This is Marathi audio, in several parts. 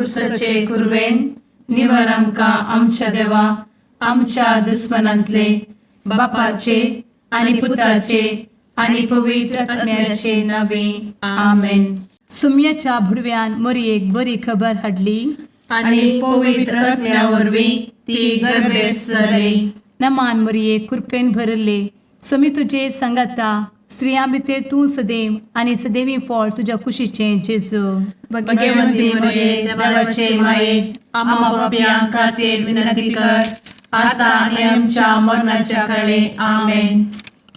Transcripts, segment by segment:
खुर्सचे कुर्वेन निवर आमकां आमच्या देवा आमच्या दुस्मनांतले बापाचे आनी पुताचे आनी पवित्र आत्म्याचे नावे आमेन. सुम्याच्या भुडव्यान मरयेक बरी खबर हाडली आनी पवित्र आत्म्या वरवीं ती गर्भेस जाली. नमान मरयेक कृपेन भरले समी तुजे संगाता स्त्रियां भितर तूं सदैव आनी सदैवी फळ तुज्या कुशीचें जेजू. भगवंती मरिये देवाचे माये आम्हा पाप्यां खातीर विनंती कर आता आनी आमच्या मरणाच्या काळी आमेन.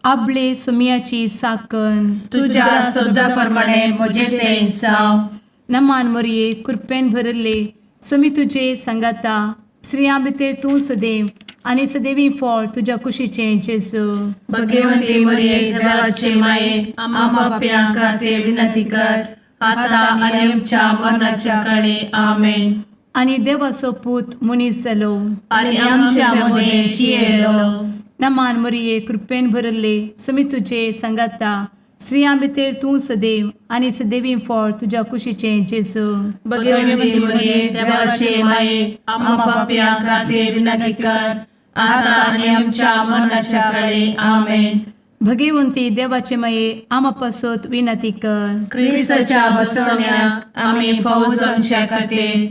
आपले सुम्याची साकन तुझ्या सोदा प्रमाणे म्हजे तें जावं. नमान मरये कृपेन भरले समी तुजे संगाता स्त्रियां भितर तूं सदैव आनी सदैवी फळ तुज्या कुशीचें जेजू. भगवंती मरिये देवाचे माये आम्हा पाप्यां खातीर विनंती कर आता आनी आमच्या मरणाच्या काळी आमेन. आनी देवाचो पूत मनीस जालो आनी आमच्या मदें जियेलो. नमान मरये कृपेन भरले समी तुजे संगाता स्त्रियां भितर तूं सदैव आनी सदैवी फळ तुज्या कुशीचें जेजू. भगवंती मरिये देवाचे माये आम्हा पाप्यां खातीर विनंती कर आता आनी आमच्या मरणाच्या काळी आमेन. भगवंती देवाचे माये आमा पासत विनंती कर. क्रिस्ताच्या बसवण्याक आमी फावो जावचे खातीर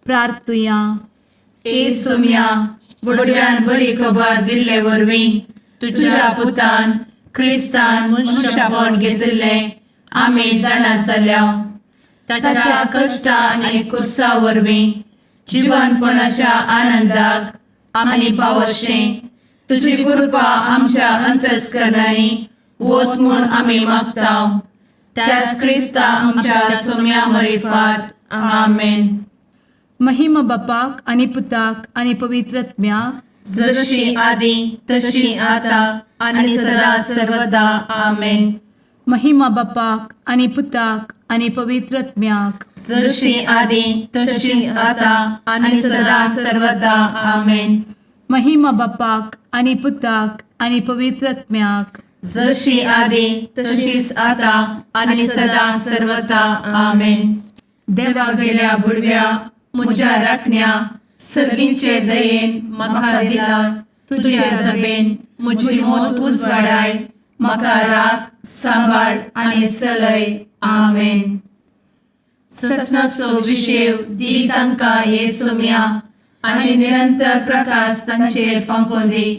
प्रार्थुया. ए सुम्या बुडव्यान बरी खबर दिल्ले वरवीं तुज्या पुतान क्रिस्तान मनशापण घेतिल्ले आमी जाणा जाल्या. ताच्या कश्टा आनी कुर्सा वरवीं जिवनपणाच्या आनंदाक आमी पावशें तुजी कृपा आमच्या अंतस्करणांनी वोत म्हूण आमी मागतां. त्याच क्रिस्ता आमच्या सुम्या मरिफात आमेन. महिमा बापाक आनी पुताक आनी पवित्र आत्म्याक जशी आदी तशी आता आनी सदा सर्वदा आमेन. महिमा बापाक आनी पुताक आनी पवित्र आत्म्याक जशी आदी तशीच आता आनी सदा सर्वदा आमेन. महिमा बापाक आनी पुताक आनी पवित्र आत्म्याक जशी आदी तशीच आता आनी सदा सर्वदा आमेन. देवा गेल्या बुडव्या म्हज्या राखण्या सर्गींचे दयेन म्हाका दिला तुजे धबेन म्हजी मोत उजवाडाय म्हाका राख सांबाळ आनी चलय आमेन. ससनाचो विशेव दी तांकां हे सुम्या आनी निरंतर प्रकाश तांचेर फांकून दी.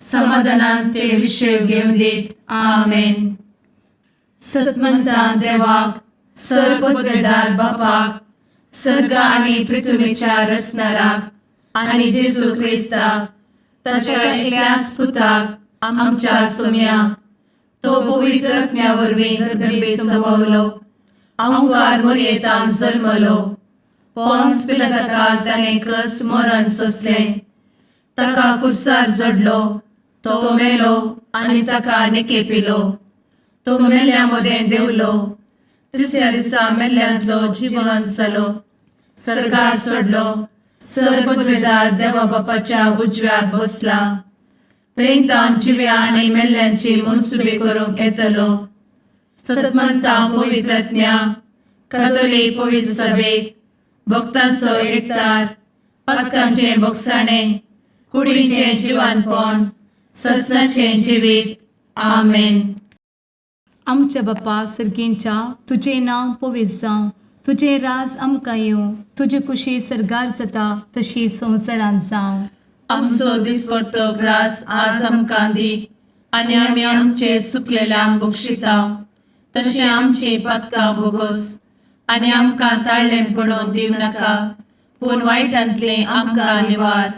समाधानान ते विशेव घेवन दीत आमेन. सतमंता देवाक सर्वपदवेदार बापाक सर्ग आनी पृथ्वीच्या रचणाराक आनी जेजू क्रिस्ताक ताच्या एकल्याच पुताक आमच्या सुम्याक तो पवित्र आत्म्या वरवीं गर्भे संभवलो. अंगार मरयेंत जल्मलो. पोंस पिलाताकाल ताणें कस मरण सोंसलें. ताका कुर्सार जडलो. तो मेलो आनी ताका निकेपिलो. तो मेल्ल्या मदें देंवलो. तिसऱ्या दिसा मेल्ल्यांतलो जिवंत जालो. सर्गार चडलो. सर्वपदवेदार देवा बापाच्या उजव्याक बसला. थंय जिव्या आनी मेल्ल्यांची मनसुबी करूंक येतलो. सतमंता पवित्र आत्म्या कातोलीक पवित्र सभेक भक्तांचो एकठार पातकांचें भोगसाणें कुडीचें जिवनपण ससनाचें जिवीत आमेन. आमच्या बापा सर्गींच्या तुजें नांव पवित्र जावं. तुजें राज आमकां येवं. तुजी कुशी सर्गार जाता तशी संवसारांत जावं. आमचो दिसपडटो ग्रास आज आमकां दी आनी आमी आमचे चुकलेल्यांक बक्षिता तशें आमची पातकां भोगोस आनी आमकां ताळ्ळें पडोवन दिव नाका पूण वायटांतलें आमकां निवार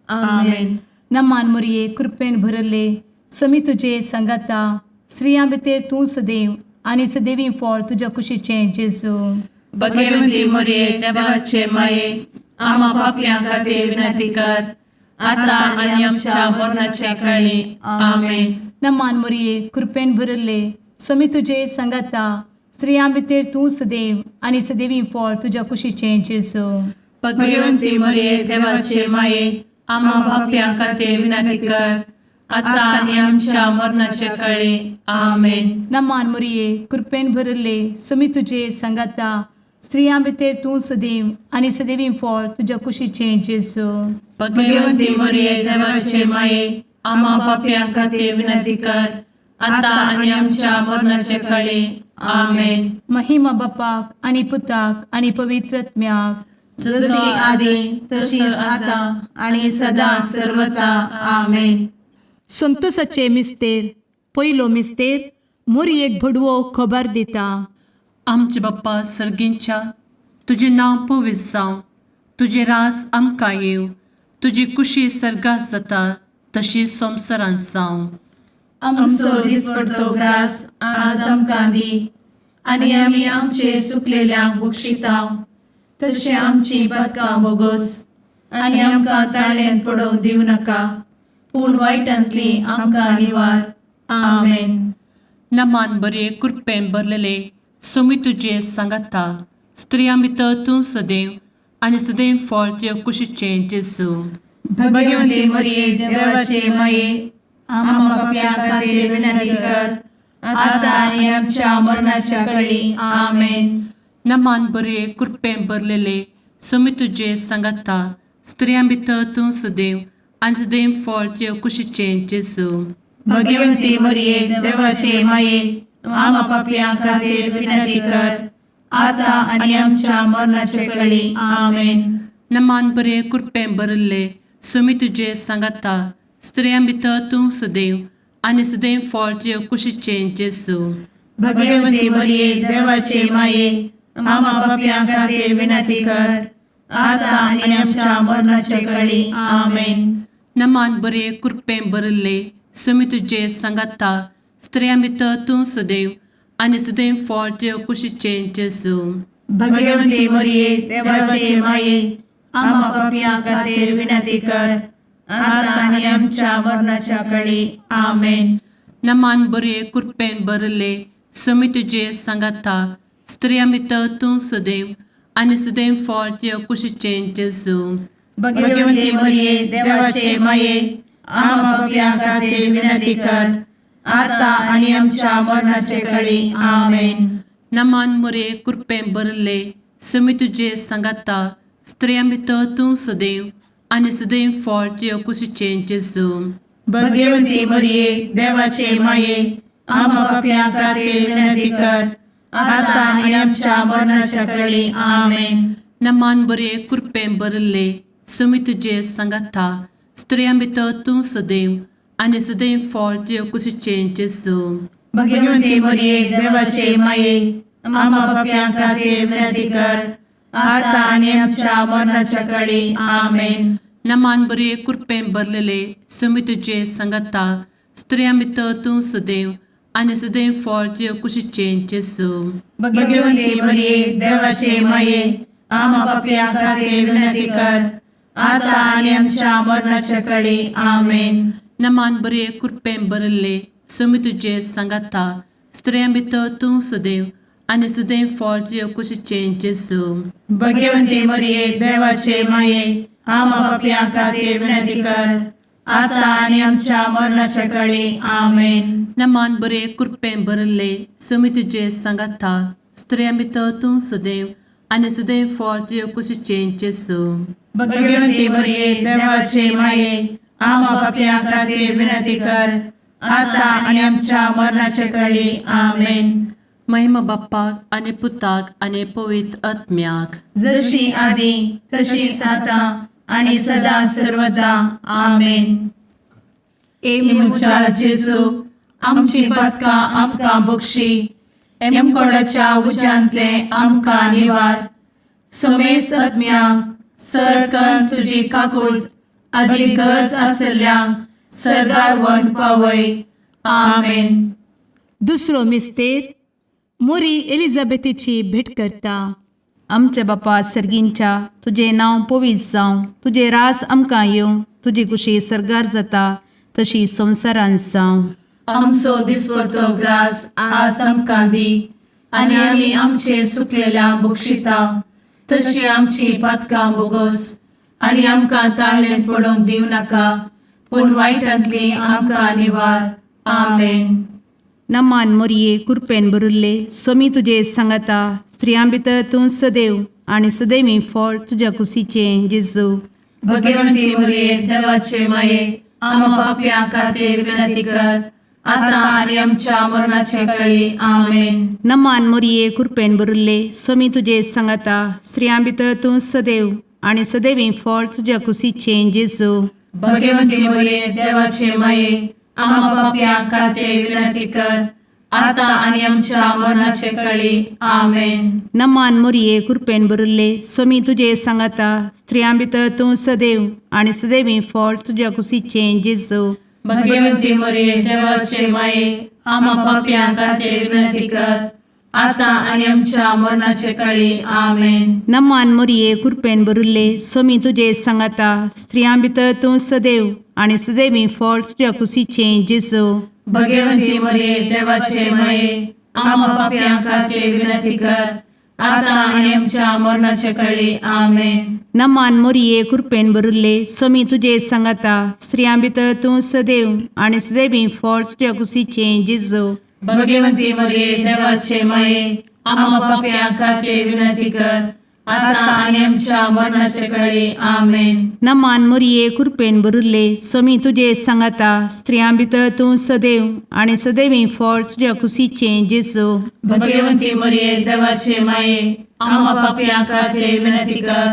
आमेन. नमान मरये कृपेन भरले समी तुजे संगाता स्त्रियां भितर तूं सदैव आनी सदैवी फळ तुज्या कुशीचें जेजू. भगवंती मरिये देवाचे माये आम्हा पाप्यां खातीर विनंती कर आता आनी आमच्या मरणाच्या काळी आमेन. नमान मरये कृपेन भरले समी तुजे संगाता स्त्रियां भितर तूं सदैव आनी सदैवी फळ तुज्या कुशीचें जेजू. भगवंती मरिये देवाचे माये आम्हा पाप्यां खातीर विनंती कर आता आनी आमच्या मरणाच्या काळी आमेन. नमान मरये कृपेन भरले समी तुजे संगाता स्त्रियां भितर तूं सदैव आनी सदैवी फळ तुज्या कुशीचें जेजू. भगवंती मरिये देवाचे माये आम्हा पाप्यां खातीर विनंती कर आता आणि आमच्या मरणाच्या काळी आमेन. महिमा बापाक आनी पुताक आनी पवित्रत्म्याक, जशी आदी तशीच आता आणि सदा सर्वदा आमेन. संतोसाचे मिस्तेर. पयलो मिस्तेर. मोरयेक भडवो खबर दिता. आमचे बाप्पा सर्गींच्या, तुझे नाव पवित्र जावं, तुझे रास आमकां येव, तुजी कुशी सर्गात जाता तशी संवसारांत जावं. आमचो दिसपडटो ग्रास आज आमकां दी आणि आमी आमचे सुकलेल्यांक बक्षितांव, तशें आमची पातकां बोगोस आनी आमकां ताळ्यान पडोवंक दिवं नाका, पूण वायटांतली आमकां निवार. आमेन. नमान बरे कृपेन भरलेले सोमी तुजे सांगाता, स्त्रियां भितर तूं सदैव आनी सदैव फळ तुज्या कुशीचें जेजू. भगवंती मरिये देवाचे माये आम्हा पाप्यां खातीर विनंती कर आता आणि आमच्या मरणाच्या काळी आमेन. नमान बरे कृपेन भरलेले सोमी तुजे सांगाता, स्त्रियां भितर तूं सदैव आनी सदैव फळ तुज्या कुशीचें जेजू. भगवंती मरिये देवाचे माये आम्हा पाप्यां खातीर विनंती कर आता आणि आमच्या मरणाच्या काळी आमेन. नमान बरे कृपेन भरले सोमी तुजे सांगाता, स्त्रियां भितर तूं सदैव आनी सदैव फळ तुज्या कुशीचें जेजू. भगवंती मरिये देवाचे माये आम्हा पाप्यां खातीर विनंती कर आता आणि आमच्या मरणाच्या काळी आमेन. नमान बरे कृपेन भरले सोमी तुजे सांगाता, स्त्रियां भितर तूं सदैव आनी सदैव फळ तुज्या कुशीचें जेजू. भगवंती मरिये देवाचे माये आम्हा पाप्यां खातीर विनंती कर आता आणि आमच्या मरणाच्या काळी आमेन. नमान बरे कृपेन भरले सोमी तुजे सांगाता, स्त्रियां भितर तूं सदैव आनी सदैव फळ तुज्या कुशीचें जेजू. भगवंती मरिये देवाचे माये आम्हा पाप्यां खातीर विनंती कर आता आणि आमच्या मरणाच्या काळी आमेन. नमान बरे कृपेन भरले सोमी तुजे सांगाता, स्त्रियां भितर तूं सदैव आनी सदैव फळ तुज्या कुशीचें जेजू. भगवंती मरिये देवाचे माये आम्हा पाप्यां खातीर विनंती कर आता आणि आमच्या मरणाच्या काळी आमेन. नमान बरे कृपेन भरले सोमी तुजे सांगाता, स्त्रियां भितर तूं सदैव आनी सदैव फळ तुज्या कुशीचें जेजू. भगवंती मरिये देवाचे माये आम्हा पाप्यां खातीर विनंती कर आता आणि आमच्या मरणाच्या काळी आमेन. नमान बरे कृपेन भरलेले सोमी तुजे सांगाता, स्त्रियां भितर तूं सदैव आनी सदैव फळ तुज्या कुशीचें जेजू. भगवंती मरिये देवाचे माये आम्हा पाप्यां खातीर विनंती कर आता आणि आमच्या मरणाच्या काळी आमेन. नमान बरे कृपेन भरले सोमी तुजे सांगाता, स्त्रियां भितर तूं सदैव आनी सदैव फळ तुज्या कुशीचें जेजू. भगवंती मरिये देवाचे माये आम्हा पाप्यां खातीर विनंती कर आता आणि आमच्या मरणाच्या काळी आमेन. नमान बरे कृपेन भरले सोमी तुजे सांगाता, स्त्रियां भितर तूं सदैव आनी सदैव फळ तुज्या कुशीचें जेजू. भगवंती मरिये देवाचे माये आम्हा पाप्यां खातीर विनंती कर आता आणि आमच्या मरणाच्या काळी आमेन. महिमा बाप्पाक आनी पुताक आनी पवित्र आत्म्याक, जशी आदी तशीच आता आणि सदा सर्वदा आमेन. मुचा जेजू आमची पातकां आमकां बक्षी, एमकोडाच्या उज्यांतले आमकां निवार. सोमेस आत्म्यांक सडकन तुजी काकूट अधिक गरज आसल्यांक सर्गार व्हरून पावय. आमेन. दुसरो मिस्तेर. मोरी एलिझाबेथीची भेट करता. आमच्या बापा सर्गींच्या, तुझे नाव पवित्र जावं, तुझे रास आमकां येवं, तुजी कुशी सर्गार जाता तशी संवसारांत जावं. आमचो दिसपडटो ग्रास आज आमकां दी आनी आमी आमचे सुकलेल्यांक बक्षितांव, तशी आमची पातकां बोगोस आनी आमकां ताळ्यान पडोवंक दिवं नाका, पूण वायटांतली आमकां निवार. आमेन. नमान मोरये कृपेन भरुल्ले, सोमी तुजे सांगाता, स्त्रियां भितर तूं सदैव आणि सदैवी फळ तुझ्या कुशीचें जेजू. भगवंती मरिये देवाचे माये आम्हा पाप्यां खातीर विनंती कर आता आणि आमच्या मरणाचे कळी आमेन. नमान मोरये कृपेन भरिल्ले स्वामी तुजे सांगाता स्त्रियां भितर तूं सदैव आणि सदैवी फळ तुझ्या कुशीचें जेजू. भगवंती मरिये देवाचे माये आम्हा पाप्यां खातीर विनंती कर आता आणि आमच्या मरणाचे कळी आमेन. नमान मोरये कृपेन भरिल्ले स्वामी तुजे सांगाता स्त्रियां भितर तूं सदैव आणि सदैवी फळ तुझ्या कुशीचें जेजू. भगवंती मरिये देवाचे माये आम्हा पाप्यां खातीर विनंती कर आता आणि आमच्या मरणाचे कळी आमेन. नमान मोरये कृपेन भरिल्ले स्वामी तुजे सांगाता स्त्रियां भितर तूं सदैव आणि सदैवी फळ तुझ्या कुशीचें जेजू. भगवंती मरिये देवाचे माये आम्हा पाप्यां खातीर विनंती कर आता आणि आमच्या मरणाचे कळी आमेन. नमान मोरये कृपेन भरिल्ले स्वामी तुजे सांगाता स्त्रियां भितर तूं सदैव आणि सदैवी फळ तुझ्या कुशीचें जेजू. भगवंती मरिये देवाचे माये आम्हा पाप्यां खातीर विनंती कर आता आणि आमच्या मरणाचे कळी आमेन. नमान मोरये कृपेन भरिल्ले स्वामी तुजे सांगाता स्त्रियां भितर तूं सदैव आणि सदैवी फळ तुझ्या कुशीचें जेजू. भगवंती मरिये देवाचे माये आम्हा पाप्यां खातीर विनंती कर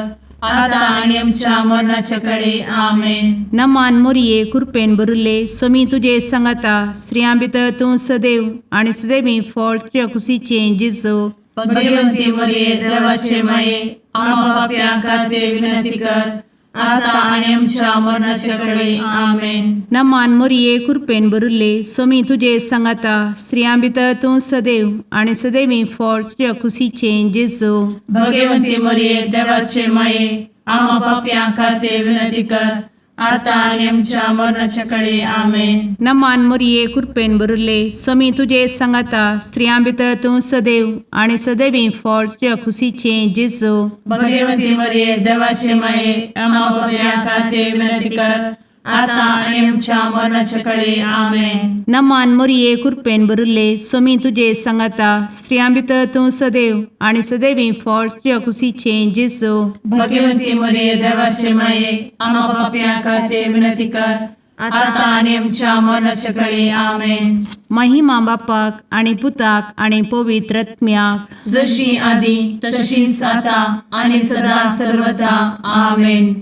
आता आणि आमच्या मरणाचे कळी आमेन. नमान मोरये कृपेन भरिल्ले स्वामी तुजे सांगाता स्त्रियां भितर तूं सदैव आणि सदैवी फळ तुझ्या कुशीचें जेजू. भगवंती मरिये देवाचे माये आम्हा पाप्यां खातीर विनंती कर आता आणि आमच्या मरणाचे कळी आमेन. नमान मोरये कृपेन भरिल्ले स्वामी तुजे सांगाता स्त्रियां भितर तूं सदैव आणि सदैवी फळ तुझ्या कुशीचें जेजू. भगवंती मरिये देवाचे माये आम्हा पाप्यां खातीर विनंती कर आता आणि आमच्या मरणाचे कळी आमेन. नमान मोरये कृपेन भरिल्ले स्वामी तुजे सांगाता स्त्रियां भितर तूं सदैव आणि सदैवी फळ तुझ्या कुशीचें जेजू. भगवंती मरिये देवाचे माये आम्हा पाप्यां खातीर विनंती कर आता आणि आमच्या मरणाचे कळी आमेन. नमान मोरये कृपेन भरिल्ले स्वामी तुजे सांगाता स्त्रियां भितर तूं सदैव आणि सदैवी फळ तुझ्या कुशीचें जेजू. भगवंती मरिये देवाचे माये आम्हा पाप्यां खातीर विनंती कर आता आणि आमच्या मरणाचे कळी आमेन. महिमा बापाक आणि पुताक आणि पवित्र आत्म्याक जशी आधी तशीच आता आणि सदा सर्वदा आमेन.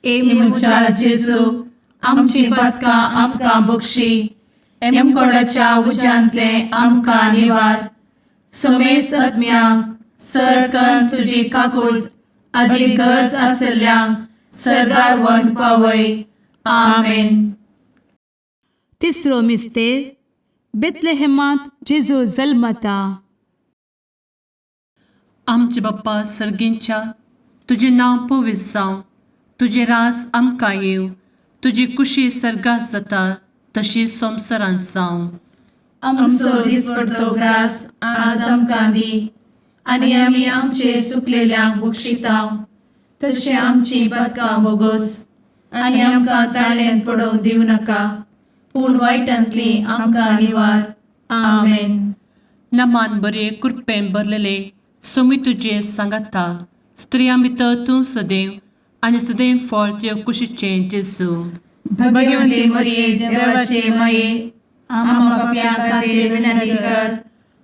एमुच्या जेजू आमची पदकां आमकां बक्षी एमकोडाच्या उज्यांतले आमकां निवार. समेस्त आत्म्यांक सरकन तुजी काकूट अधिक गरज आसल्ल्यांक सरगार वन पावय आमेन. तिसरो मिस्तेर बेतलेहेमांत जेजू जल्मता. आमचे बाप्पा सर्गींच्या तुझे नांव पवित्र जावं, तुझे राज आमकां येवं, तुजी कुशी सर्गात जाता तशी संवसारांत जावं. आमचो दिसपडटो ग्रास आज आमकां दी आनी आमी आमचे चुकलेल्यांक बक्षितांव तशें आमची पदकां बोगोस आनी आमकां ताळ्यान पडोवंक दिवं नाका पूण वायटांतली आमकां निवार आमेन. नमान बरे कृपेन भरलेले सोमी तुजे सांगाता स्त्रियां भितर तूं सदैव आनी सदैव फळ तुज्या कुशीचें जेजू. भगवंती मरिये देवाचे माये आम्हा पाप्यां खातीर विनंती कर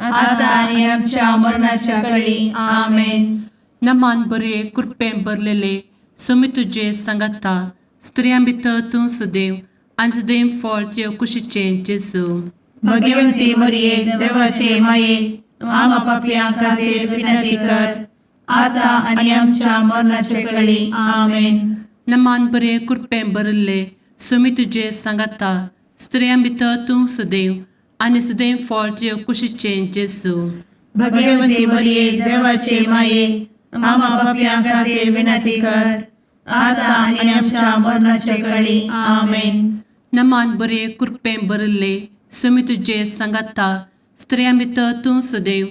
आता आनी आमच्या मरणाच्या कळी आमेन. नमान बरे कृपेन भरलेले सोमी तुजे सांगाता स्त्रियां भितर तूं सदैव आनी सदैव फळ तुज्या कुशीचें जेजू. भगवंती मरिये देवाचे माये आम्हा पाप्यां खातीर विनंती कर आता आनी आमच्या मरणाचे कळी आमेन. नमान बरे कृपेन भरले सोमी तुजे सांगाता स्त्रियां भितर तूं सदैव आनी सदैव फळ तुज्या कुशीचें जेजू. भगवंती मरिये देवाचे माये आम्हा पाप्यां खातीर विनंती कर आता आनी आमच्या मरणाचे कळी आमेन. नमान बरे कृपेन भरले सोमी तुजे सांगाता स्त्रियां भितर तूं सदैव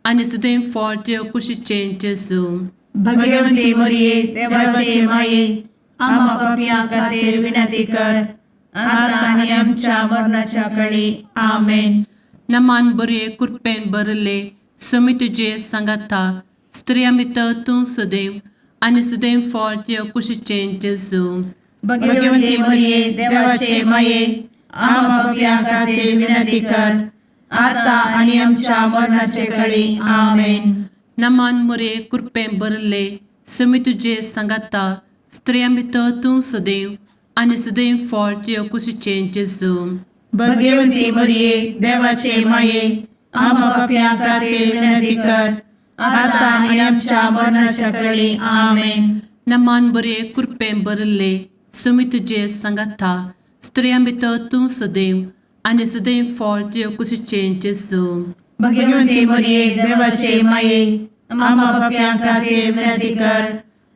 आनी सदैव फळ तुज्या कुशीचें जेजू. भगवंती मरिये देवाचे माये आम्हा पाप्यां खातीर विनंती कर आता आनी आमच्या मरणाच्या कळी आमेन. नमान बरे कृपेन भरले समी तुझे सांगाता स्त्रियां भितर तूं सदैव आनी सदैव फळ तुझ्या कुशीचें जेजू. भगवती मरिये देवाचे माये आम्हा पापियां खातीर विनंती कर आता आणि आमच्या मरणाचे काळी आमेन. नमान मोरे कृपें भरले समी तुझे सांगाता स्त्रियां भितर तूं सदैव आनी सदैव फळ तुझ्या कुशीचें जेजू. भगवती मरिये देवाचे माये आम्हा पापियां खातीर विनंती कर आता आणि आमच्या मरणाच्या काळी आमेन. नमान बरे कृपें भरले समी तुझे सांगाता स्त्रियां भितर तूं सदैव आनी सदैव फळ तुझ्या कुशीचें जेजू. भगवती मरिये देवाचे माये आम्हा पापियां खातीर विनंती कर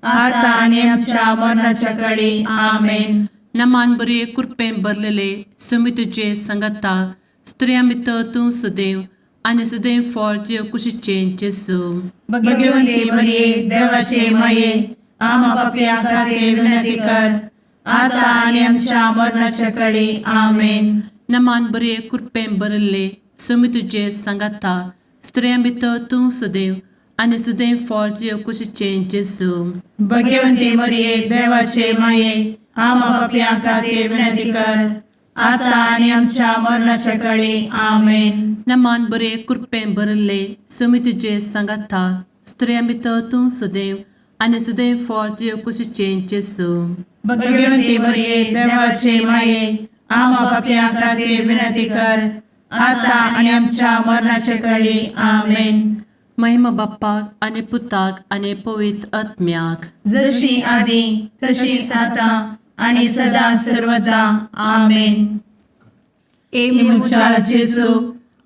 आता आणि आमच्या मरणाच्या काळी आमेन. नमान बरे कृपें भरलेले समी तुझे सांगाता स्त्रियां भितर तूं सदैव आनी सदैव फळ तुझ्या कुशीचें जेजू. भगवती मरिये देवाचे माये आम्हा पापियां खातीर विनंती कर आता आणि आमच्या मरणाच्या काळी आमेन. नमान बरे कृपें भरले समी तुझे सांगाता स्त्रियां भितर तूं सदैव आनी सदैव फळ तुझ्या कुशीचें जेजू. भगवती मरिये देवाचे माये आम्हा पापियां खातीर विनंती कर आता आणि आमच्या मरणाच्या काळी आमेन. नमान बरे कृपें भरले समी तुझे सांगाता स्त्रियां भितर तूं सदैव आनी सदैव फळ तुझ्या कुशीचें जेजू. भगवती मरिये देवाचे माये आम्हा पापियां खातीर विनंती कर आता आणि आमच्या मरणाच्या काळी आमेन. महिमा बाप्पाक आनी पुताक आनी पवित्र आत्म्याक जशी आदी तशीच आता आणि सदा सर्वदा आमेन. मुचा जेजू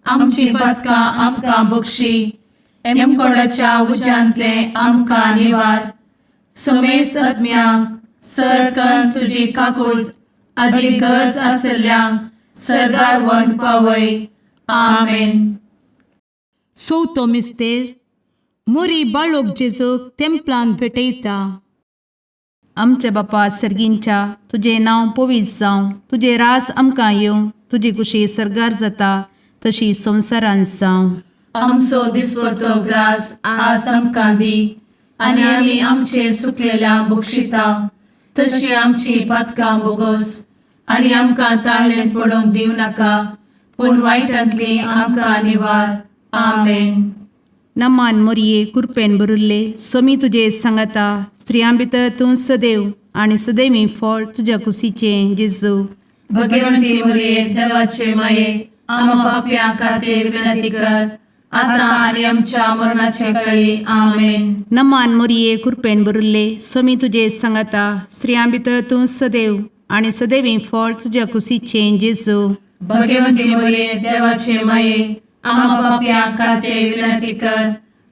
आमची पदकां आमकां बक्षी एमकोडाच्या उज्यांतले आमकां निवार. समेस्त आत्म्यांक सरकन तुजी काकूळ अधिक गरज आसल्ल्यांक सरगार वन पावय. आमेन. चवथो मिस्तेर मोरी बाळोक जेजूक तेंपलान भेटयता. आमच्या बापा सर्गींच्या तुझे नांव पवित्र जावं, तुझे रास आमकां येवं, तुजी कुशी सरगार जाता तशी संवसारांत जावं. आमचो दिसपडटो ग्रास आज आमकां दी आनी आमी आमचे चुकलेल्यांक बक्षिता तशी आमची पातकां बोगोस आनी आमकां ताळ्ळें पडोवंक दिव नाका पूण वायटांतली आमकां निवार. आमेन. नमान मोरये कृपेन भरिल्ले समी तुजे सांगाता स्त्रियां भितर तूं सदैव आनी सदैवी फळ तुज्या कुशीचें जेजू. भगवती मरिये देवाचे माये आम्हा पापियां खातीर विनंती कर आता आणि आमच्या मरणाचे काळी. आमेन. नमान मोरये कृपेन भरिल्ले समी तुजे सांगाता स्त्रियां भितर तूं सदैव आनी सदैवी फळ तुज्या कुशीचें जेजू. भगवती मरिये देवाचे माये आम्हा पापियां खातीर विनंती कर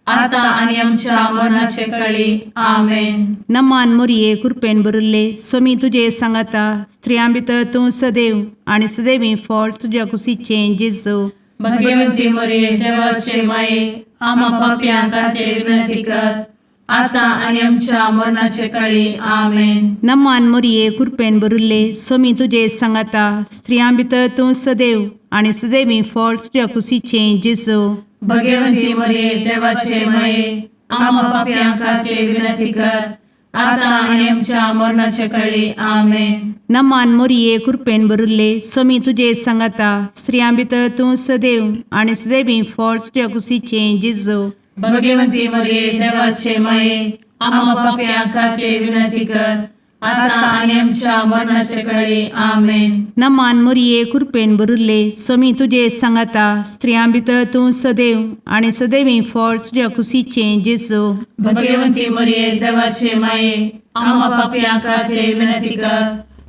आता आणि आमच्या मरणाचे काळी. आमेन. नमान मोरये कृपेन भरिल्ले समी तुजे सांगाता स्त्रियां भितर तूं सदैव आनी सदैवी फळ तुज्या कुशीचें जेजू. भगवती मरिये देवाचे माये आम्हा पापियां खातीर विनंती कर आता आणि आमच्या मरणाचे काळी. आमेन. नमान मोरये कृपेन भरिल्ले समी तुजे सांगाता स्त्रियां भितर तूं सदैव आनी सदैवी फळ तुज्या कुशीचें जेजू. भगवती मरिये देवाचे माये आम्हा पापियां खातीर विनंती कर आता आणि आमच्या मरणाचे काळी. आमेन. नमान मोरये कृपेन भरिल्ले समी तुजे सांगाता स्त्रियां भितर तूं सदैव आनी सदैवी फळ तुज्या कुशीचें जेजू. भगवती मरिये देवाचे माये आम्हा पापियां खातीर विनंती कर आता आणि आमच्या मरणाचे काळी. आमेन. नमान मोरये कृपेन भरिल्ले समी तुजे सांगाता स्त्रियां भितर तूं सदैव आनी सदैवी फळ तुज्या कुशीचें जेजू. भगवती मरिये देवाचे माये आम्हा पापियां खातीर विनंती कर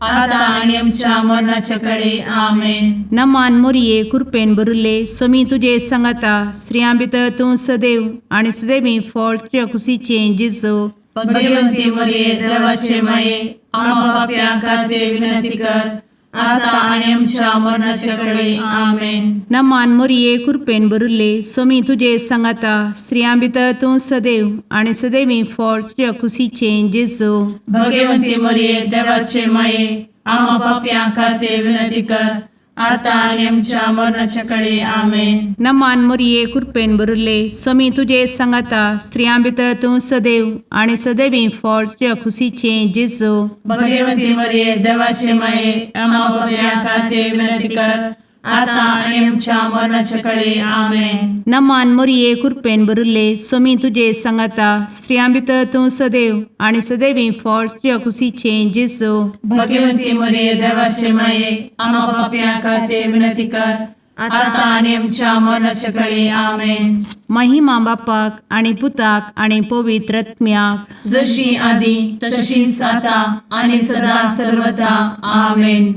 आता आणि आमच्या मरणाच्या काळी. आमेन. नमान मोरये कृपेन भरिल्ले समी तुजे सांगाता स्त्रियां भितर तूं सदैव आनी सदैवी फळ तुज्या कुशीचें जेजू. भगवती मरिये देवाचे माये आम्हा पापियां खातीर विनंती कर आता आणि आमच्या मरणाच्या काळी. आमेन. नमान मोरये कृपेन भरिल्ले समी तुजे सांगाता स्त्रियां भितर तूं सदैव आनी सदैवी फळ तुज्या कुशीचें जेजू. भगवती मरिये देवाचे माये आम्हा पापियां खातीर विनंती कर आता आणि आमच्या मरणाच्या काळी आमेन. नमान मोरये कृपेन बरुले स्वामी तुझे सांगाता स्त्रियां भितर तूं सदैव आणि सदैवी फळ तुझ्या खुशीचे जेजू. भगवती मरिये देवाचे माये आम्हा पाप्यां खातीर विनंती कर, आता आणि आमच्या मरणाच्या काळी आमेन. नमान मोरये कृपेन बरुले स्वामी तुझे सांगाता स्त्रियां भितर तूं सदैव आणि सदैवी फळ तुझ्या खुशीचे जेजू. भगवती मरिये देवाचे माये आम्हा पाप्यां खातीर विनंती कर, आता आणि आमच्या मरणाच्या काळी आमेन. महिमा बापाक आणि पुताक आणि पवित्र आत्म्याक, जशी आधी तशीच आता आणि सदा सर्वदा आमेन.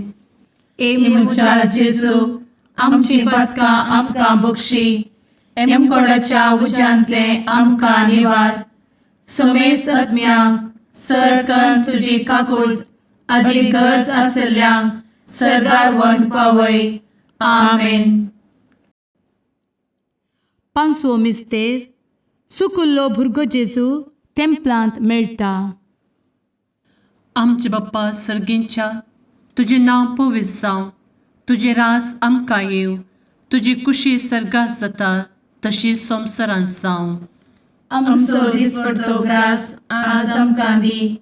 मुचा जेजू आमची पदकां आमकां बक्षी, एमकोडाच्या उज्यांतले आमकां निवार. समेस्त आत्म्यांक सरकन तुजी काकूट अधिक गरज आसल्ल्यांक सरगार वन पावय. आमेन. पांचवो मिस्तेर सुकुल्लो भुरगो जेजू तेंपलांत मेळटा. आमचे बाप्पा सर्गींच्या तुझे नांव पवित्र जावं, तुझे रास आमकां येव, तुजी कुशी सर्गास जाता तशी संवसारांत जावं. आमचो दिसपडटो ग्रास आज आमकां दी,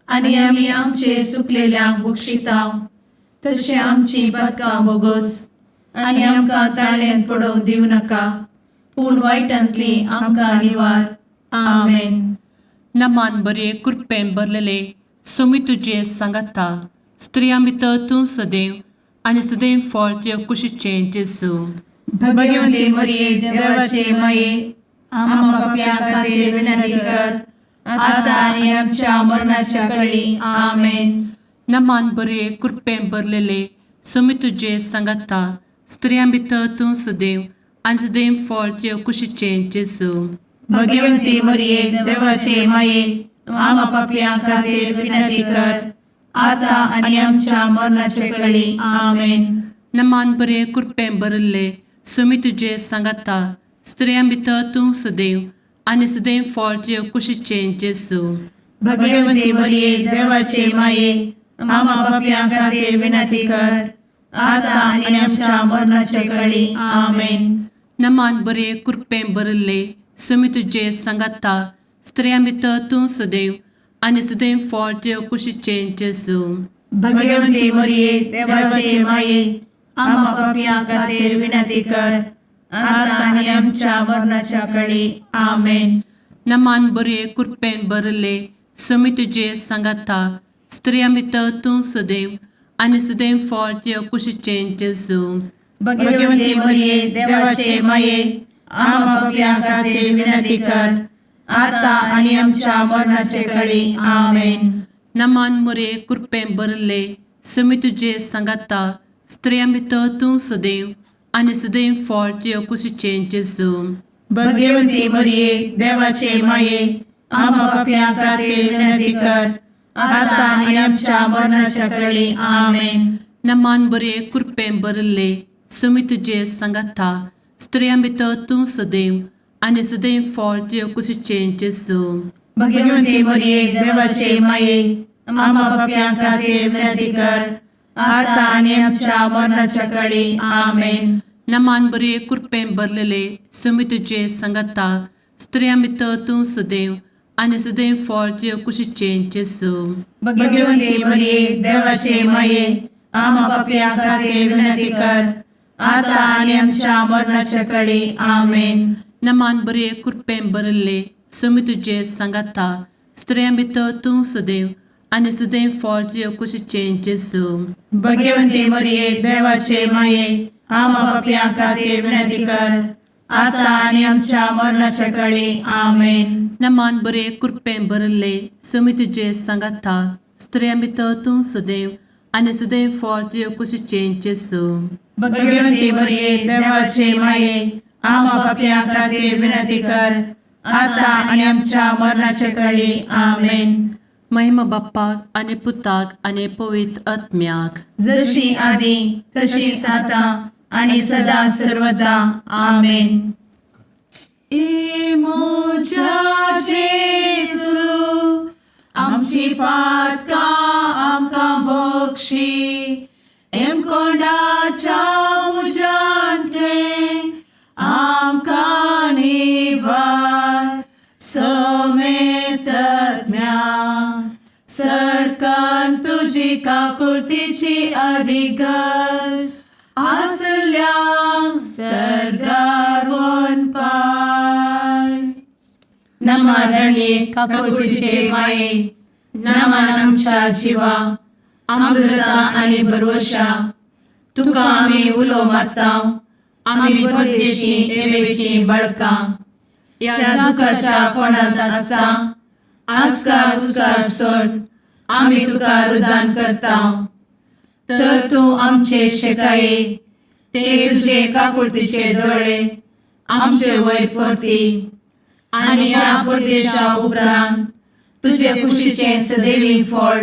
आनी आमी आमचे सुकलेल्यांक बक्षितांव. तशें आमची पदकां बोगोस आनी आमकां ताळ्यान पडोवंक दिवं नाका, पूण वायटांतली आमकां निवार. आमेन. नमान बरे कृपेन भरलेले सोमी तुझे सांगाता स्त्रियां भितर तूं सदैव आणि सदैव फळ तुझ्या कुशीचे जेजू. भगवती मरिये देवाचे माये आम्हा पाप्यां खातीर विनंती कर, आता आनी आमच्या मरणाच्या काळी आमेन. नमान बरे कृपेन भरलेले सोमी तुझे सांगाता स्त्रियां भितर तूं सदैव आणि सदैव फळ तुझ्या कुशीचे जेजू. भगवती मरिये देवाचे माये आम्हा पाप्यां खातीर विनंती कर, आता आनी आमच्या मरणाच्या काळी आमेन. नमान बरे कृपेन भरले सोमी तुझे सांगाता स्त्रियां भितर तूं सदैव आणि सदैव फळ तुझ्या कुशीचे जेजू. भगवती मरिये देवाचे माये आम्हा पाप्यां खातीर विनंती कर, आता आनी आमच्या मरणाच्या काळी आमेन. नमान बरे कृपेन भरले सोमी तुझे सांगाता स्त्रियां भितर तूं सदैव आणि सदैव फळ तुझ्या कुशीचे जेजू. भगवती मरिये देवाचे माये आम्हा पाप्यां खातीर विनंती कर, आता आनी आमच्या मरणाच्या काळी आमेन. नमान बरे कृपेन भरले सोमी तुझे सांगाता स्त्रियां भितर तूं सदैव आणि सदैव फळ तुझ्या कुशीचे जेजू. भगवती मरिये देवाचे माये आम्हा पाप्यां खातीर विनंती कर, आता आनी आमच्या मरणाच्या काळी आमेन. नमान बरे कृपेन भरले सोमी तुझे सांगाता स्त्रियां भितर तूं सदैव आणि सदैव फळ तुझ्या कुशीचे जेजू. भगवती मरिये देवाचे माये आम्हा पाप्यां खातीर विनंती कर, आता आनी आमच्या मरणाच्या काळी आमेन. नमान बरे कृपेन भरले सोमी तुझे सांगाता स्त्रियां भितर तूं सदैव आणि सदैव फळ तुझ्या कुशीचे जेजू. भगवती मरिये देवाचे माये आम्हा पाप्यां खातीर विनंती कर, आता आनी आमच्या मरणाच्या काळी आमेन. नमान बरे कृपेन भरलेले सोमी तुझे सांगाता स्त्रियां भितर तूं सदैव आणि सदैव फळ तुझ्या कुशीचे जेजू. भगवती मरिये देवाचे माये आम्हा पाप्यां खातीर विनंती कर, आता आनी आमच्या मरणाच्या काळी आमेन. नमान बरे कृपेन भरले सोमी तुझे सांगाता स्त्रियां भितर तूं सदैव आणि सदैव फळ तुझ्या कुशीचे जेजू. भगवती मरिये देवाचे माये आम्हा पाप्यां खातीर विनंती कर, आता आनी आमच्या मरणाच्या काळी आमेन. नमान बरे कृपेन भरले सोमी तुझे सांगाता स्त्रियां भितर तूं सदैव आणि सदैव फळ तुझ्या कुशीचे जेजू. भगवती मरिये देवाचे माये आम्हा पाप्यां खातीर विनंती कर, आता आनी आमच्या मरणाच्या काळी आमेन. महिमा बाप्पाक आणि पुताक आणि पवित्र आत्म्याक, जशी आधी तशीच आता आणि सदा सर्वदा आमेन. मोजा जेजू आमची पातकां आमकां बक्षी, एम कोंडाच्या काकुळतीची अधिगस आसल्या सरगार वन पाय. नमारणे काकुळतीचे माये नमान आमच्या जिवा अमृता आणि भरवशा तुका आम्ही उलो मारताव. आम्ही परदेशी एवेची बळका या दुखाच्या कोणात आसता आस्कार उस्कार सोड आम्ही तुका रुदान करताव. तर तू आमचे शेकाये ते तुझे काकुळतीचे डोळे आमचे वयर परती आणि या परदेशा उपरांत तुझे कुशीचे सदैवी फळ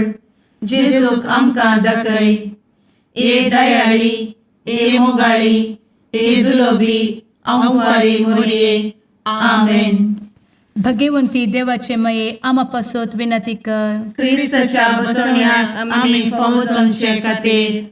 जेजूक आमकां दाखय. ए दयाळी ए मोगाळी ए दुलोबी अंवारी मोरये. आमेन. भगवंती देवाचे मये आम्हा पासोत विनंती कर. क्रिस्ताच्या बसवण्यात आम्ही फावोसोनचे खातीर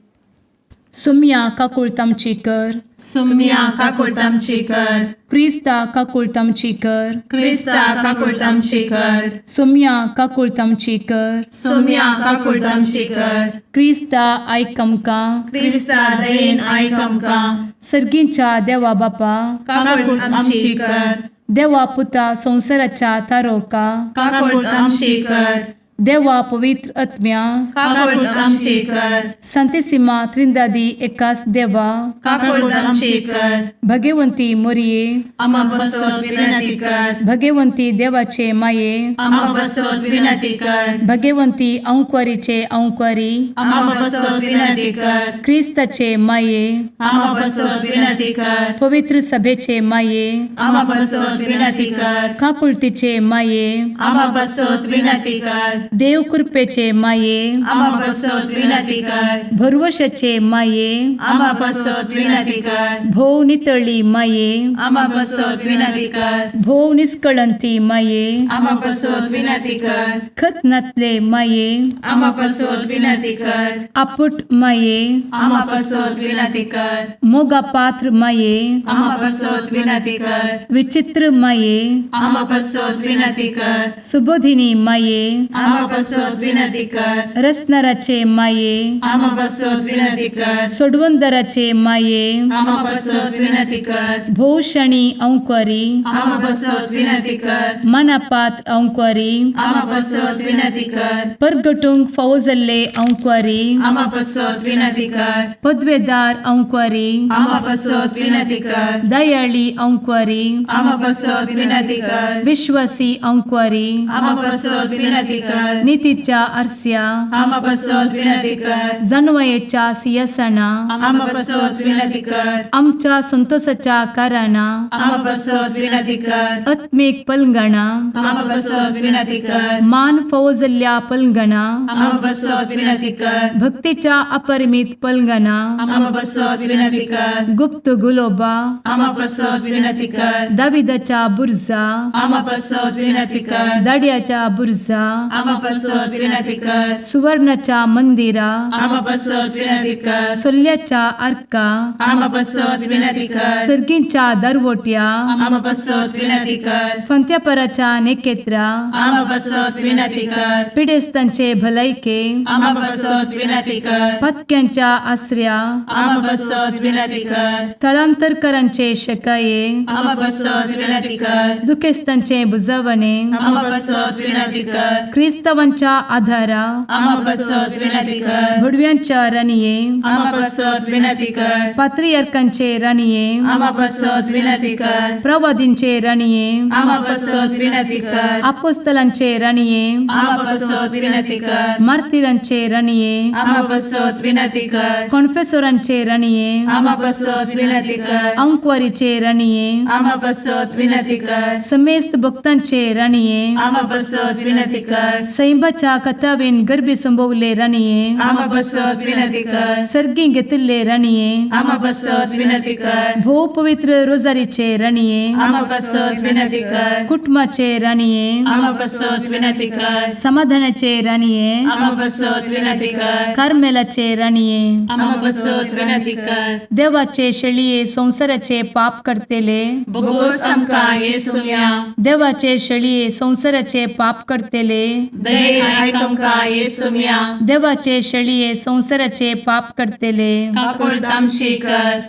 सुम्या काकुळतामची कर. सुम्या काकुळतामची कर. क्रिस्ता काकुळतामची कर. क्रिस्ता काकुळतामची कर. सुम्या काकुळतामची कर. सुम्या काकुळतामची कर. क्रिस्ता आयकमका. क्रिस्ता दयेन आयक आमकां. सर्गींच्या देवा बापा काकुळतामची कर. देवा पुता संसाराच्या तारोका. काकुळतामची कर. देवा पवित्र आत्म्या काकुळतामची कर. संतेसिमा त्रिंदादी एकाच देवा काकुळतामची कर. भगवंती मोरिये आम्हा बसवत विनंती कर. भगवंती देवाचे माये आम्हा बसवत विनंती कर. भगवंती औंक्वारीचे औंक्वारी आम्हा बसवत विनंती कर. ख्रिस्ताचे माये आम्हा बसवत विनंती कर. पवित्र सभेचे माये आम्हा बसवत विनंती कर. काकुळतीचे माये आम्हा बसवत विनंती कर. देव कृपेचे माये आम्हा बसवत विनंती कर. भरवशाचे माये आम्हा बसवत विनंती कर. भोव नितळी माये आम्हा बसवत विनंती कर. भोव निष्कळंती माये आम्हा बसवत विनंती कर. खत नातले माये आम्हा बसवत विनंती कर. आपुट माये आम्हा बसवत विनंती कर. मोगा पात्र माये आम्हा बसवत विनंती कर. विचित्र माये आम्हा बसवत विनंती कर. सुबोधिनी माये आम्हा बसवत विनंती कर. रसनाराचे माये आम्हा बसवत विनंती कर. सोडवंदराचे माये आम्हा बसवत विनंती कर. भोषणी औंक्वारी आम्हा बसवत विनंती कर. मनापात्र औंक्वारी आम्हा बसवत विनंती कर. परगटुंग फौजल्ले औंक्वारी आम्हा बसवत विनंती कर. पदवेदार औंक्वारी आम्हा बसवत विनंती कर. दयाळी औंक्वारी आम्हा बसवत विनंती कर. विश्वासी औंक्वारी आम्हा बसवत विनंती कर. नीतीच्या आरस्या आम्हा बसवत विनंती कर. जणवयेच्या सिंहासना आम्हा बसवत विनंती कर. आमच्या संतोषाच्या कारणा आम्हा बसवत विनंती कर. आत्मिक पलंगणा आम्हा बसवत विनंती कर. मान फौजल्या पलंगणा आम्हा बसवत विनंती कर. भक्तीच्या अपरिमित पलंगणा आम्हा बसवत विनंती कर. गुप्त गुलोबा आम्हा बसवत विनंती कर. दाविदाच्या बुर्जा आम्हा बसवत विनंती कर. दाडियाच्या बुर्जा आम्हा बसवत विनंती कर. सुवर्णाच्या मंदिरा आम्हा बसवत विनंती कर. सोल्याच्या अर्का आम्हा बसवत विनंती कर. सर्गींच्या दरवोट्या आम्हा बसवत विनंती कर. फंत्यापराच्या नेकेत्रा आम्हा बसवत विनंती कर. पिडेस्तांचे भलायके आम्हा बसवत विनंती कर. पथक्यांच्या आश्रया आम्हा बसवत विनंती कर. स्थळांतरकरांचे शकाये आम्हा बसवत विनंती कर. दुखेस्तांचे बुजावणे आम्हा बसवत विनंती कर. ख्रिस्तवांच्या आधारा आम्हा बसवत विनंती कर. भुडव्यांच्या राणीये आम्हा बसवत विनंती कर. पात्रियार्कांचे राणीये आम्हा बसवत विनंती कर. प्रवादींचे राणीये आम्हा बसवत विनंती कर. अपोस्तलांचे राणीये आम्हा बसवत विनंती कर. मार्तिरांचे राणीये आम्हा बसवत विनंती कर. कॉन्फेसोरांचे राणीये आम्हा बसवत विनंती कर. अंक्वारीचे राणीये आम्हा बसवत विनंती कर. समेस्त भक्तांचे राणीये आम्हा बसवत विनंती कर. सैंबाच्या कथावेन गर्भी संभवले राणीये आम्हा बसवत विनंती कर. सर्गी घेतले राणीये आम्हा बसवत विनंती कर. भो पवित्र रोजारीचे राणीये आम्हा बसवत विनंती कर. कुटुंबाचे राणीये आम्हा बसवत विनंती कर. समाधानाचे राणीये आम्हा बसवत विनंती कर. कार्मेलाचे राणीये आम्हा बसवत विनंती कर. देवाचे शळीये संसाराचे पाप करतेले बोगोस आमकां येसुया. देवाचे शळीये संसाराचे पाप करतेले दयेन आयक आमकां येसू मिया देवाचे शेळये संवसाराचे पाप करतेले काकूळ तामशी कर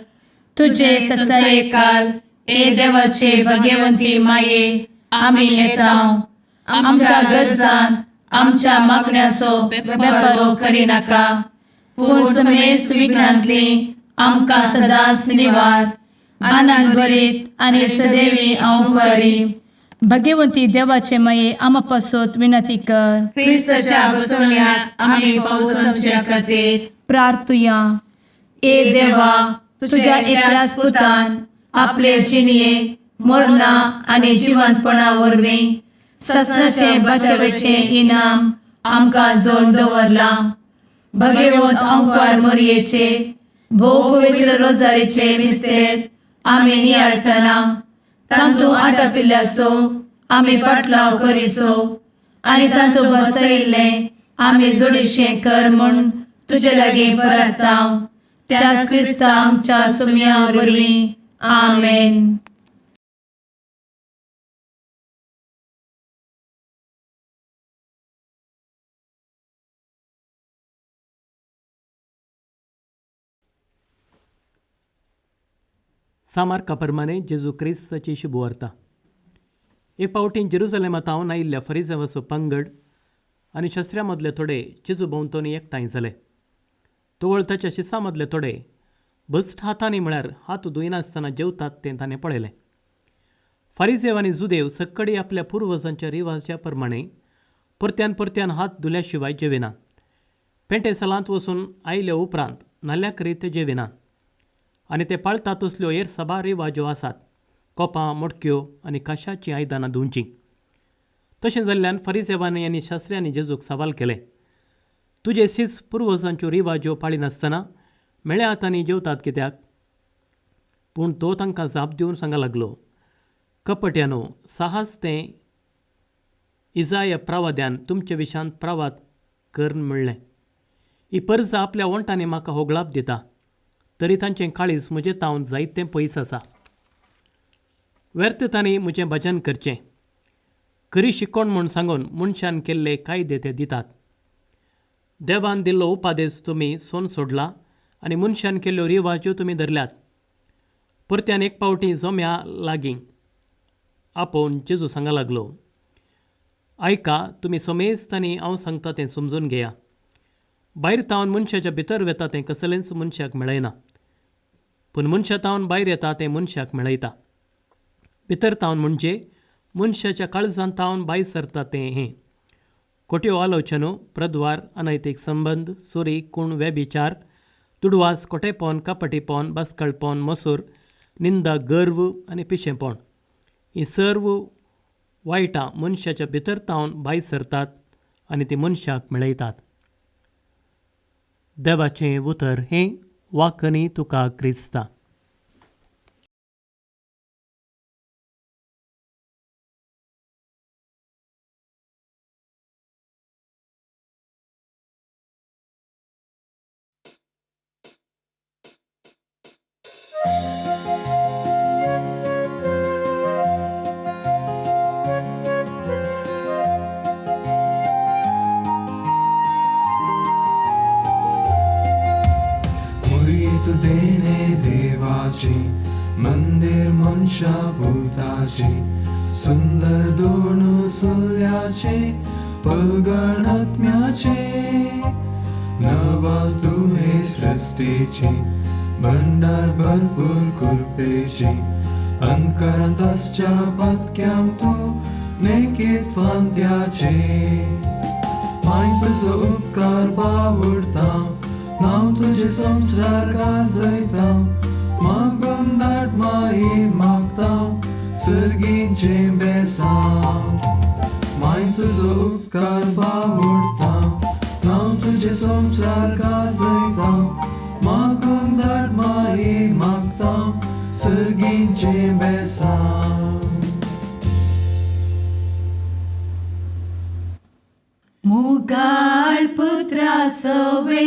तुझे ससाये काल ए देवाचे भाग्यवंती माये आमी येताव आमच्या गरजान आमच्या मागण्याचो बेपागो करी नाका पूण समेस्त विघ्नांतली आमकां सदांच निवार आनंद बरीत आनी सदैवी औंकवारी भाग्यवंती देवाचे माये आमा पासत विनंती कर क्रिस्ताच्या बसवण्याक आमी पावसाच्या खातीर प्रार्थुया ए देवा तुझ्या एकल्याच पुतान आपले जिणये मरणा आनी जिवंतपणा वरवीं सस्नाचे बचावेचे इनाम आमकां जोड दवरला भगवंत औंकवार मरयेचे भोव पवित्र रोजारीचे मिस्तेर आमी नियाळटना तांतू आटापिल्ल्यासो आमी पाटलाव करिसो आनी तांतू बसयिल्ले आमी जोडिशें कर म्हूण तुजे लागीं परतांव त्याच क्रिस्ता आमच्या सुम्या वरवीं आमेन. सामार प्रमाणे जेजू क्रिस्ताची शुभवार्ता. एक फावटीन जेरुसलेमांत आयिल्ल्या फरिसांवाचो पंगड आनी शस्त्र्यां मदले थोडे जेजू भोंवतणी एकठांय जाले. तोवळ ताच्या शिसां मदले थोडे बस्ट हातांनी म्हळ्यार हात धुयनासतना जेवतात तें ताणें पळयलें. फारिसेव आनी जुदेव सक्कडी आपल्या पुर्वजांच्या रिवाजा प्रमाणे परत्यान परत्यान हात धुल्या शिवाय जेविनात. पेंटे सलांत वचून आयले उपरांत नाल्ल्या करीत जेविनात आनी ते पाळतात तसल्यो हेर सभा रिवाज्यो आसात. कोपां मडक्यो आनी काशाचीं आयदनां धुवचीं. तशें जाल्ल्यान फरिसेवांनी आनी शास्त्र्यांनी जेजूक सवाल केले, तुजे सीस पुर्वजांच्यो रिवाज्यो पाळिनासतना मेळ्या हातांनी जेवतात कित्याक? पूण तो तांकां जाप दिवन सांगूंक लागलो, कपट्यानो, साहस तें इजाया प्रवाद्यान तुमचे विशांत प्रवाद करन म्हणलें, ही पर्ज आपल्या वंटांनी म्हाका होगळाप दिता, तरी तांचें काळीज म्हजें तावन जायतें पयस आसा. व्यर्थ तांणी म्हजें भजन करचें. खरी शिकोण म्हूण सांगून मनशान केल्ले कायदे ते दितात. देवान दिल्लो उपादेश तुमी सोन सोडला आनी मनशान केल्ल्यो रिवाज्यो तुमी धरल्यात. परत्यान एक फावटी जोम्या लागीं आपोवन जेजू सांगूंक लागलो, आयका, तुमी सोमेस्त आनी हांव सांगता तें समजून घेया. भायर तावन मनशाच्या भितर वेता तें कसलेंच मनशाक मेळयना, पूण मनशा तावन भायर येता तें मनशाक मेळयता. भितर तावन म्हणजे मनशाच्या काळजांत तावन भायर सरता तें हें. खोट्यो आलोचनो, प्रद्वार, अनैतीक संबंद, चोरी, खूण, वेबिचार, दुडवास, खोटेपण, कपटीपण, बसकळपण, मसूर, निंदा, गर्व आनी पिशेपण, ही सर्व वायटां मनशाच्या भितर तावन भायर सरतात आनी ती मनशाक मेळयतात. देवाचें उतर हें वाकनी तुका क्रिस्ता. देणे देवाचे मंदिर मनशा भूताचे सुंदर दोन सोल्याचे पलगण आत्म्याचे नवल तुहे सृष्टीचे भंडार भरपूर कृपेचे अंतरांतच्या पत्क्याम तू नेकीत फांत्याचे माय तुझो उपकार बावडता नाव तुझे संसार गाजयता मागून दाट माये मागता सर्गींचे बेसांव माय तुझो उपकार बावडता नाव तुझे संसार गाजयता मागून दाट माये मागता सर्गींचे बेसांव. मुगाळ पुत्रा सवे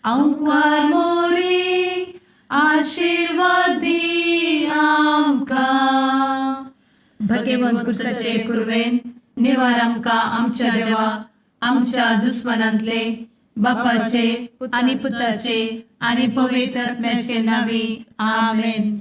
औंकवार मोरी आशीर्वाद दी आमकां. भगवंत कुर्साचे कुरवेन निवार आमकां आमच्या देवा आमच्या दुस्मनांतले बापाचे आनी पुताचे आनी पवित्र आत्म्याचे नांवी आमेन.